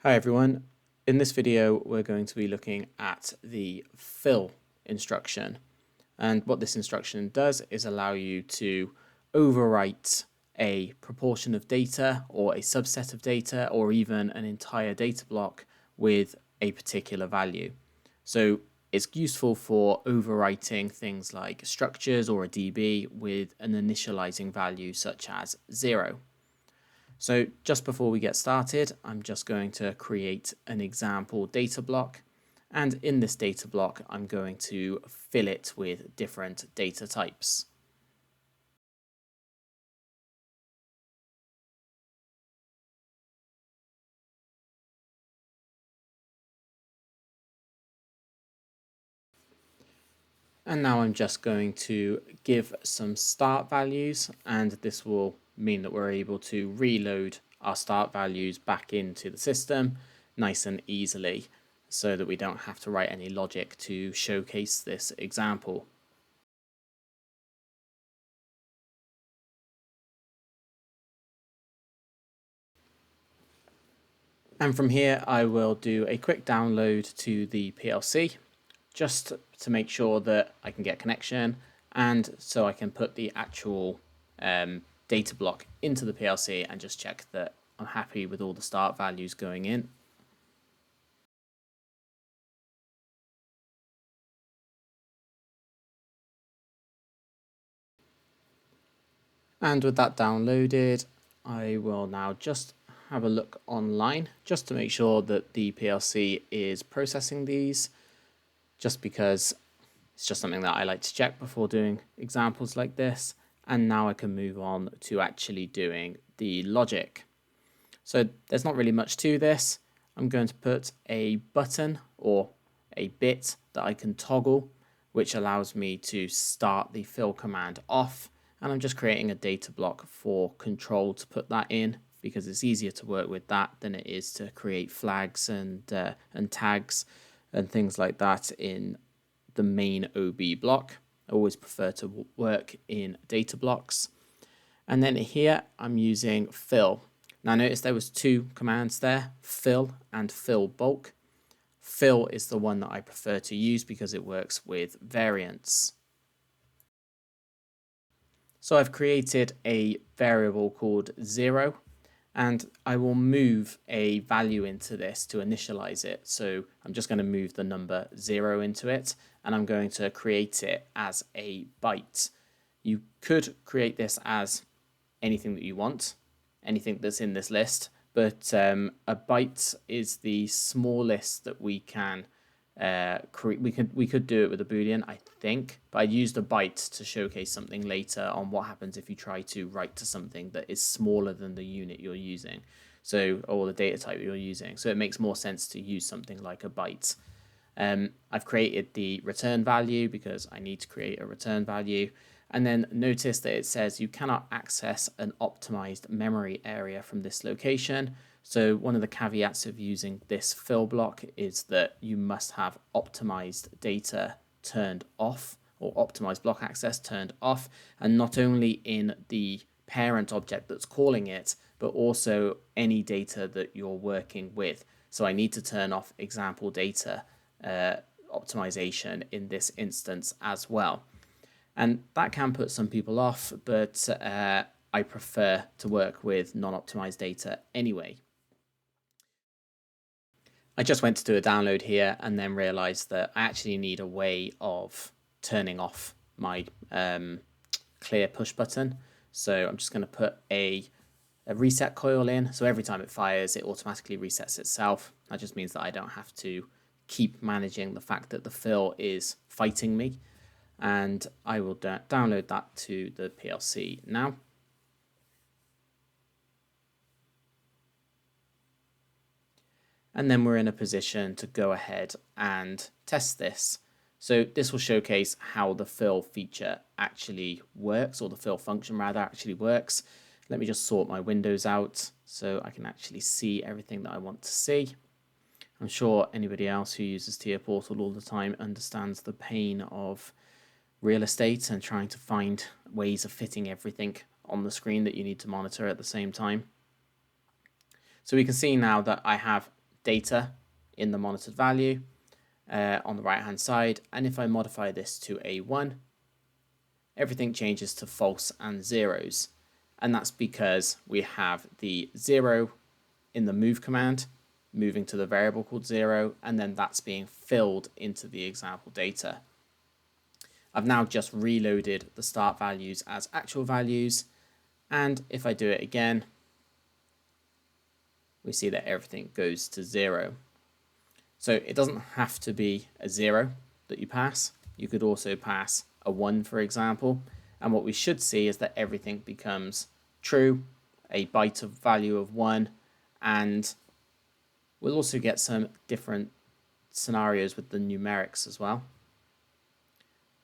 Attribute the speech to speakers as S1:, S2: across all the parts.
S1: Hi everyone, in this video we're going to be looking at the fill instruction, and what this instruction does is allow you to overwrite a proportion of data or a subset of data or even an entire data block with a particular value. So it's useful for overwriting things like structures or a DB with an initializing value such as 0. So just before we get started, I'm just going to create an example data block. And in this data block, I'm going to fill it with different data types. And now I'm just going to give some start values, and this will mean that we're able to reload our start values back into the system nice and easily so that we don't have to write any logic to showcase this example. And from here, I will do a quick download to the PLC just to make sure that I can get connection and so I can put the actual data block into the PLC and just check that I'm happy with all the start values going in. And with that downloaded, I will now just have a look online just to make sure that the PLC is processing these, just because it's just something that I like to check before doing examples like this. And now I can move on to actually doing the logic. So there's not really much to this. I'm going to put a button or a bit that I can toggle, which allows me to start the fill command off. And I'm just creating a data block for control to put that in, because it's easier to work with that than it is to create flags and tags and things like that in the main OB block. I always prefer to work in data blocks. And then here I'm using fill. Now notice there was two commands there, fill and fill bulk. Fill is the one that I prefer to use because it works with variants. So I've created a variable called 0, and I will move a value into this to initialize it. So I'm just going to move the number 0 into it, and I'm going to create it as a byte. You could create this as anything that you want, anything that's in this list, but a byte is the smallest that we can create. We could do it with a Boolean, I think, but I used a byte to showcase something later on what happens if you try to write to something that is smaller than the unit you're using, so, or the data type you're using. So it makes more sense to use something like a byte. I've created the return value because I need to create a return value. And then notice that it says you cannot access an optimized memory area from this location. So one of the caveats of using this fill block is that you must have optimized data turned off, or optimized block access turned off, and not only in the parent object that's calling it, but also any data that you're working with. So I need to turn off example data optimization in this instance as well. And that can put some people off, but I prefer to work with non-optimized data anyway. I just went to do a download here and then realized that I actually need a way of turning off my clear push button. So I'm just going to put a reset coil in. So every time it fires, it automatically resets itself. That just means that I don't have to keep managing the fact that the fill is fighting me. And I will download that to the PLC now. And then we're in a position to go ahead and test this. So this will showcase how the fill feature actually works, or the fill function rather actually works. Let me just sort my windows out so I can actually see everything that I want to see. I'm sure anybody else who uses TIA Portal all the time understands the pain of real estate and trying to find ways of fitting everything on the screen that you need to monitor at the same time. So we can see now that I have data in the monitored value on the right hand side. And if I modify this to a 1, everything changes to false and zeros. And that's because we have the 0 in the move command moving to the variable called 0, and then that's being filled into the example data. I've now just reloaded the start values as actual values, and if I do it again, we see that everything goes to 0. So it doesn't have to be a 0 that you pass. You could also pass a 1, for example, and what we should see is that everything becomes true, a byte of value of 1, and we'll also get some different scenarios with the numerics as well.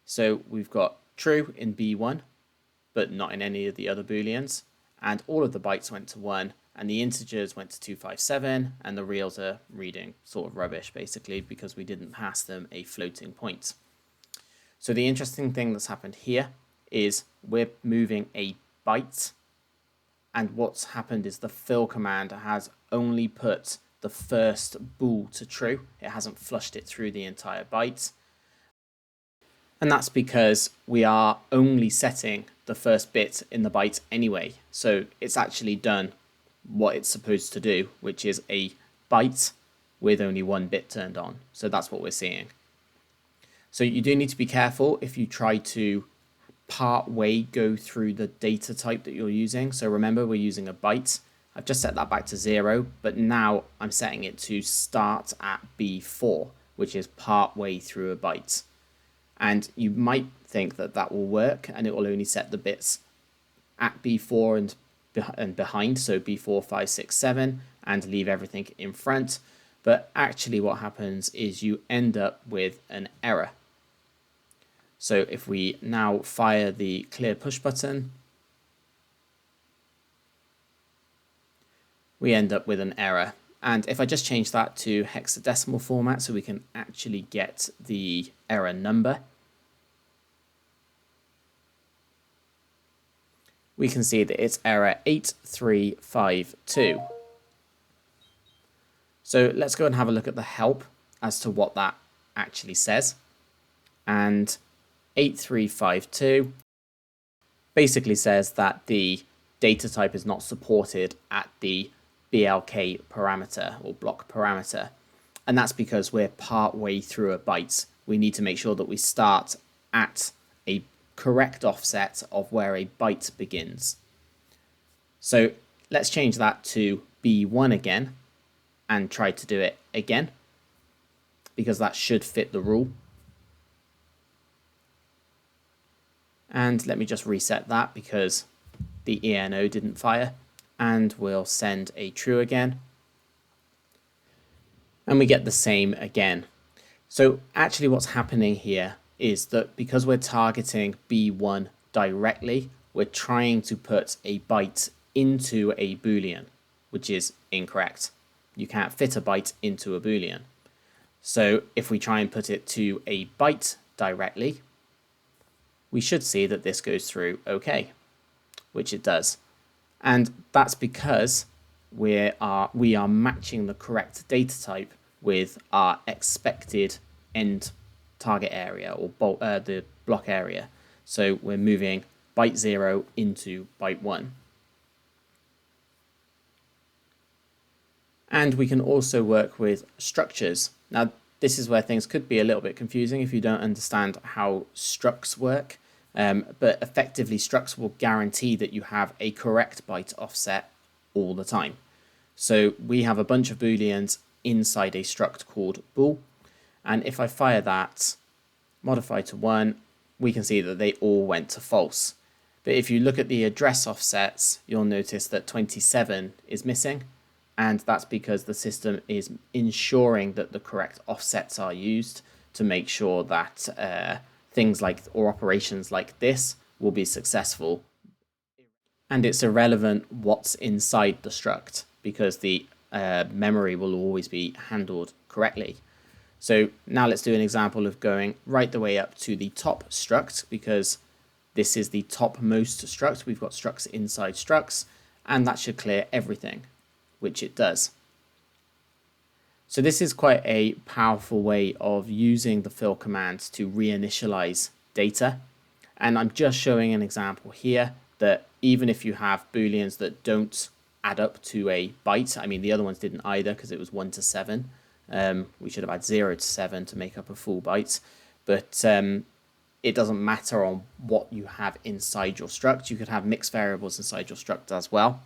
S1: So we've got true in B1, but not in any of the other Booleans, and all of the bytes went to 1, and the integers went to 257, and the reals are reading sort of rubbish, basically, because we didn't pass them a floating point. So the interesting thing that's happened here is we're moving a byte, and what's happened is the fill command has only put the first bool to true. It hasn't flushed it through the entire byte. And that's because we are only setting the first bit in the byte anyway. So it's actually done what it's supposed to do, which is a byte with only one bit turned on. So that's what we're seeing. So you do need to be careful if you try to part way go through the data type that you're using. So remember, we're using a byte. I've just set that back to 0, but now I'm setting it to start at B4, which is part way through a byte. And you might think that that will work and it will only set the bits at B4 and behind, so B4, 5, 6, 7, and leave everything in front. But actually what happens is you end up with an error. So if we now fire the clear push button, we end up with an error. And if I just change that to hexadecimal format so we can actually get the error number, we can see that it's error 8352. So let's go and have a look at the help as to what that actually says. And 8352 basically says that the data type is not supported at the BLK parameter or block parameter. And that's because we're part way through a byte. We need to make sure that we start at a correct offset of where a byte begins. So let's change that to B1 again and try to do it again, because that should fit the rule. And let me just reset that because the ENO didn't fire, and we'll send a true again. And we get the same again. So actually what's happening here is that because we're targeting B1 directly, we're trying to put a byte into a Boolean, which is incorrect. You can't fit a byte into a Boolean. So if we try and put it to a byte directly, we should see that this goes through okay, which it does. And that's because we are matching the correct data type with our expected end target area or the block area. So we're moving byte 0 into byte 1. And we can also work with structures. Now, this is where things could be a little bit confusing if you don't understand how structs work. But effectively, structs will guarantee that you have a correct byte offset all the time. So we have a bunch of Booleans inside a struct called bool. And if I fire that, modify to 1, we can see that they all went to false. But if you look at the address offsets, you'll notice that 27 is missing. And that's because the system is ensuring that the correct offsets are used to make sure that things like, or operations like this, will be successful. And it's irrelevant what's inside the struct because the memory will always be handled correctly. So now let's do an example of going right the way up to the top struct, because this is the topmost struct. We've got structs inside structs, and that should clear everything, which it does. So this is quite a powerful way of using the fill command to reinitialize data. And I'm just showing an example here that even if you have Booleans that don't add up to a byte, I mean, the other ones didn't either because it was 1 to 7. We should have had 0 to 7 to make up a full byte. But it doesn't matter on what you have inside your struct. You could have mixed variables inside your struct as well,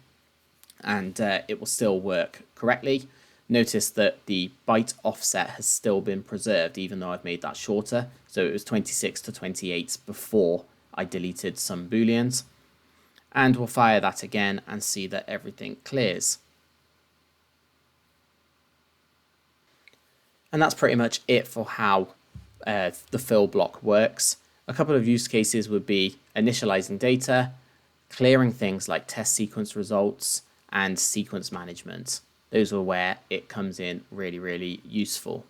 S1: and it will still work correctly. Notice that the byte offset has still been preserved, even though I've made that shorter. So it was 26 to 28 before I deleted some Booleans. And we'll fire that again and see that everything clears. And that's pretty much it for how the fill block works. A couple of use cases would be initializing data, clearing things like test sequence results, and sequence management. Those are where it comes in really, really useful.